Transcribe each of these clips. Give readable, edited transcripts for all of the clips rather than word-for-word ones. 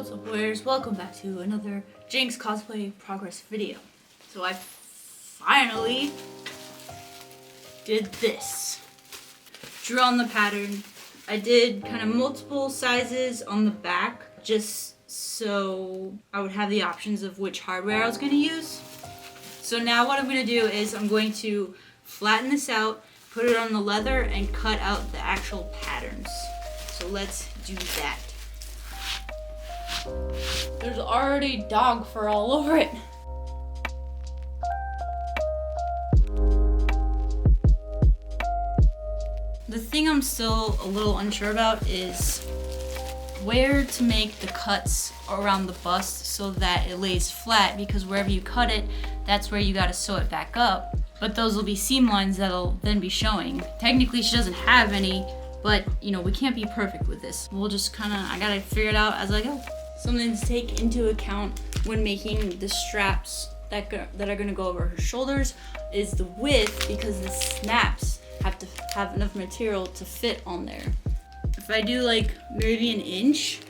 what's up, warriors? Welcome back to another Jinx cosplay progress video. So I finally did this. Drew on the pattern. I did kind of multiple sizes on the back just so I would have the options of which hardware I was going to use. So now what I'm going to do is I'm going to flatten this out, put it on the leather, and cut out the actual patterns. So let's do that. There's already dog fur all over it. The thing I'm still a little unsure about is where to make the cuts around the bust so that it lays flat, because wherever you cut it, that's where you gotta sew it back up. But those will be seam lines that'll then be showing. Technically she doesn't have any, but you know, we can't be perfect with this. We'll just I gotta figure it out as I go. Something to take into account when making the straps that are gonna go over her shoulders is the width, because the snaps have to have enough material to fit on there. If I do like maybe an inch,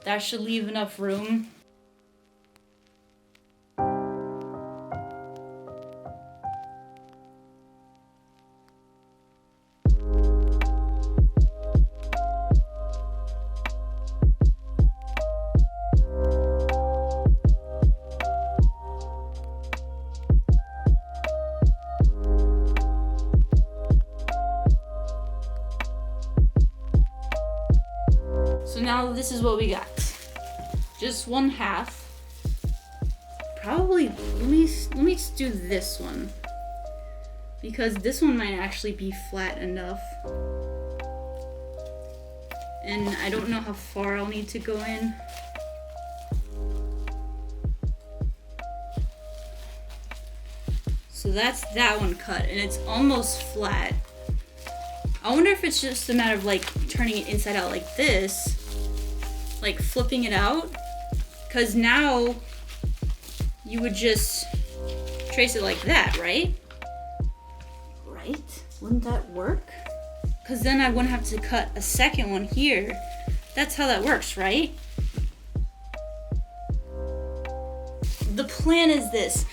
that should leave enough room. So now this is what we got. Just one half. Probably, let me just do this one, because this one might actually be flat enough. And I don't know how far I'll need to go in. So that's that one cut, and it's almost flat. I wonder if it's just a matter of like turning it inside out like this, like flipping it out, because now you would just trace it like that, right? Right? Wouldn't that work? Because then I wouldn't have to cut a second one here. That's how that works, right? The plan is this.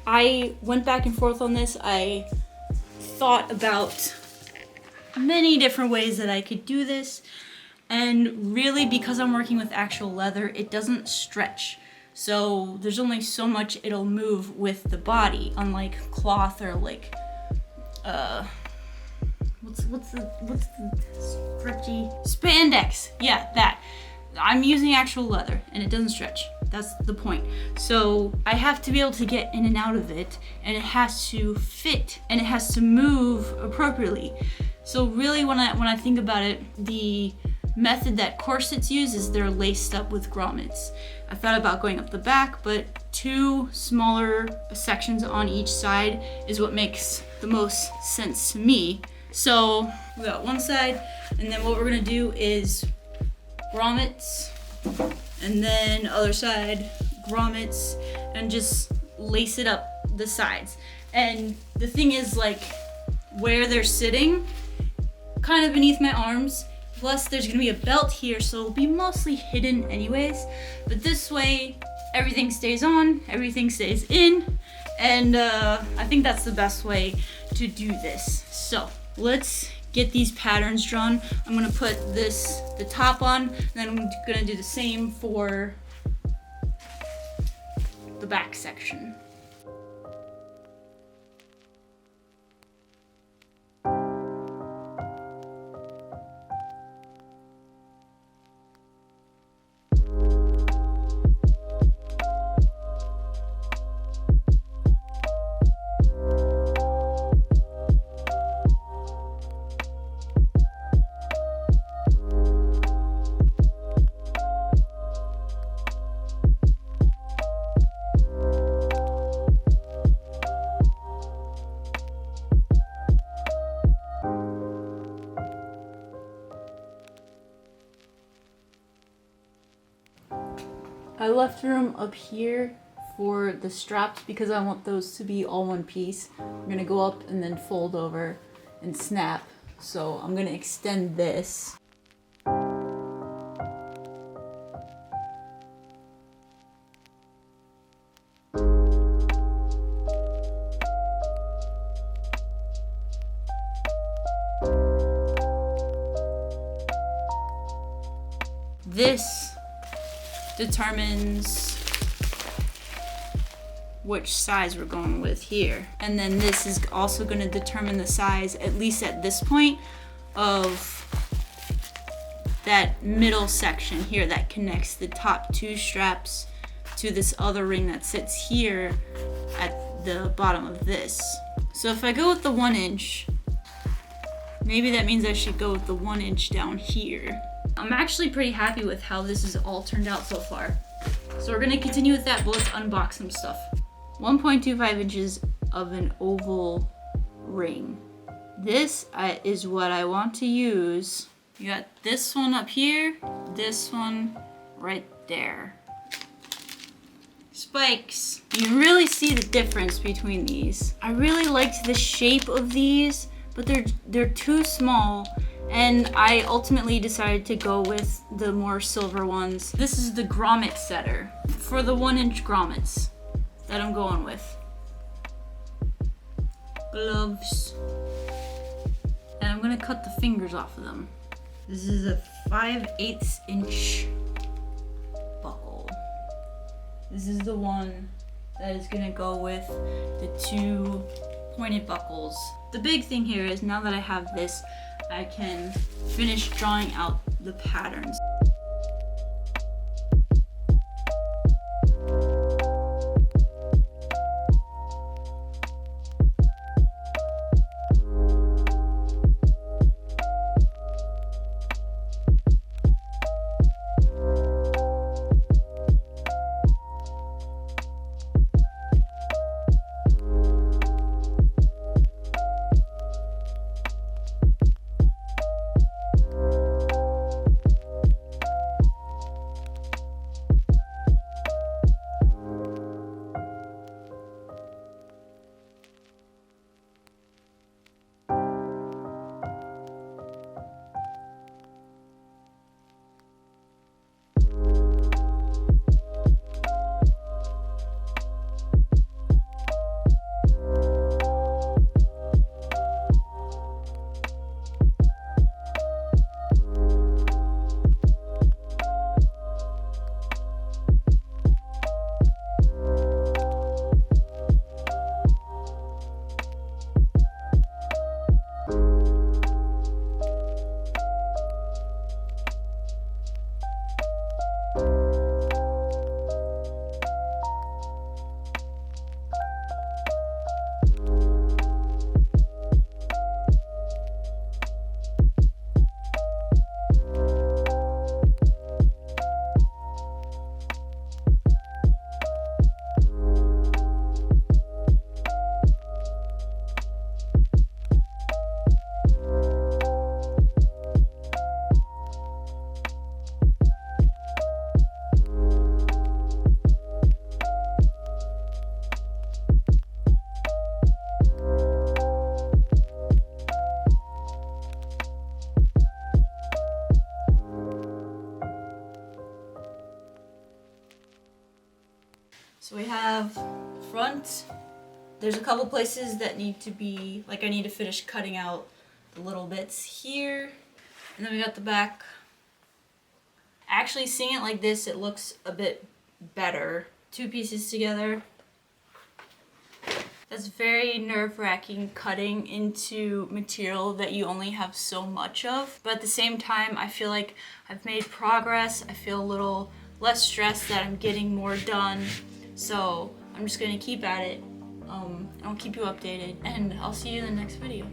I went back and forth on this. I thought about many different ways that I could do this, and really, because I'm working with actual leather, it doesn't stretch, so there's only so much it'll move with the body, unlike cloth or like what's the stretchy spandex. Yeah, that. I'm using actual leather and it doesn't stretch. That's the point. So I have to be able to get in and out of it, and it has to fit, and it has to move appropriately. So really, when I think about it, the method that corsets use is they're laced up with grommets. I thought about going up the back, but two smaller sections on each side is what makes the most sense to me. So we got one side, and then what we're gonna do is grommets, and then other side grommets, and just lace it up the sides. And the thing is, like, where they're sitting, kind of beneath my arms, plus there's gonna be a belt here, so it'll be mostly hidden anyways, but this way everything stays on, everything stays in, and I think that's the best way to do this. So let's get these patterns drawn. I'm gonna put the top on, and then I'm gonna do the same for the back section. I left room up here for the straps because I want those to be all one piece. I'm gonna go up and then fold over and snap. So I'm gonna extend this. this determines which size we're going with here. And then this is also going to determine the size, at least at this point, of that middle section here that connects the top two straps to this other ring that sits here at the bottom of this. So if I go with the 1 inch, maybe that means I should go with the 1 inch down here. I'm actually pretty happy with how this has all turned out so far. So we're gonna continue with that, but let's unbox some stuff. 1.25 inches of an oval ring. This is what I want to use. You got this one up here, this one right there. Spikes. You can really see the difference between these. I really liked the shape of these, but they're too small, and I ultimately decided to go with the more silver ones. This is the grommet setter for the 1 inch grommets that I'm going with. Gloves. And I'm gonna cut the fingers off of them. This is a 5/8 inch buckle. This is the one that is gonna go with the 2 pointed buckles. The big thing here is now that I have this, I can finish drawing out the patterns. So we have front. There's a couple places that need to be, like I need to finish cutting out the little bits here. And then we got the back. Actually seeing it like this, it looks a bit better. 2 pieces together. That's very nerve-wracking cutting into material that you only have so much of. But at the same time, I feel like I've made progress. I feel a little less stressed that I'm getting more done. So I'm just gonna keep at it. I'll keep you updated, and I'll see you in the next video.